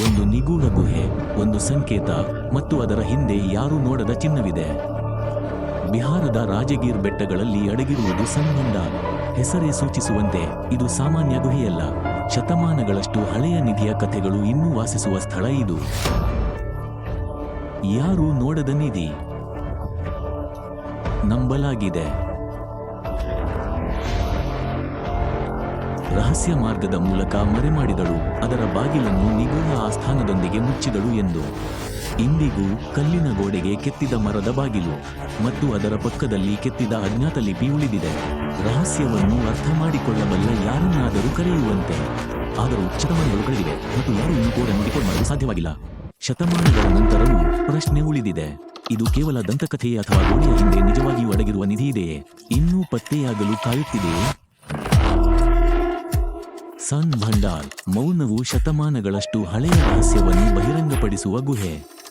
ಒಂದು ನಿಗೂಢ ಗುಹೆ, ಒಂದು ಸಂಕೇತ ಮತ್ತು ಅದರ ಹಿಂದೆ ಯಾರೂ ನೋಡದ ಚಿನ್ನವಿದೆ. ಬಿಹಾರದ ರಾಜಗೀರ್ ಬೆಟ್ಟಗಳಲ್ಲಿ ಅಡಗಿರುವುದು ಸನ್ಭಂಡಾರ್. ಹೆಸರೇ ಸೂಚಿಸುವಂತೆ ಇದು ಸಾಮಾನ್ಯ ಗುಹೆಯಲ್ಲ. ಶತಮಾನಗಳಷ್ಟು ಹಳೆಯ ನಿಧಿಯ ಕಥೆಗಳು ಇನ್ನೂ ವಾಸಿಸುವ ಸ್ಥಳ ಇದು. ಯಾರೂ ನೋಡದ ನಿಧಿ ನಂಬಲಾಗಿದೆ. ರಹಸ್ಯ ಮಾರ್ಗದ ಮೂಲಕ ಮರೆಮಾಡಿದಳು, ಅದರ ಬಾಗಿಲನ್ನು ನಿಗೂಢ ಆಸ್ಥಾನದೊಂದಿಗೆ ಮುಚ್ಚಿದಳು ಎಂದು. ಇಂದಿಗೂ ಕಲ್ಲಿನ ಗೋಡೆಗೆ ಕೆತ್ತಿದ ಮರದ ಬಾಗಿಲು ಮತ್ತು ಅದರ ಪಕ್ಕದಲ್ಲಿ ಕೆತ್ತಿದ ಅಜ್ಞಾತ ಲಿಪಿ ಉಳಿದಿದೆ. ರಹಸ್ಯವನ್ನು ಅರ್ಥ ಮಾಡಿಕೊಳ್ಳಬಲ್ಲ ಯಾರನ್ನಾದರೂ ಕರೆಯುವಂತೆ. ಆದರೂ ಶತಮಾನಗಳು ಕಳೆದಿವೆ ಮತ್ತು ಯಾರೂ ಇನ್ನೂ ಕೋಡನ್ನು ಡಿಕೋಡ್ ಮಾಡಲು ಸಾಧ್ಯವಾಗಿಲ್ಲ. ಶತಮಾನಗಳ ನಂತರವೂ ಪ್ರಶ್ನೆ ಉಳಿದಿದೆ. ಇದು ಕೇವಲ ದಂತಕಥೆಯೇ ಅಥವಾ ಗೋಡೆಯ ಹಿಂದೆ ನಿಜವಾಗಿಯೂ ಅಡಗಿರುವ ನಿಧಿಯಿದೆಯೇ? ಇನ್ನೂ ಪತ್ತೆಯಾಗಲು ಕಾಯುತ್ತಿದೆಯೇ? ಸನ್ಭಂಡಾರ್ ಮೌನವು ಶತಮಾನಗಳಷ್ಟು ಹಳೆಯ ರಹಸ್ಯವನ್ನು ಬಹಿರಂಗಪಡಿಸುವ ಗುಹೆ.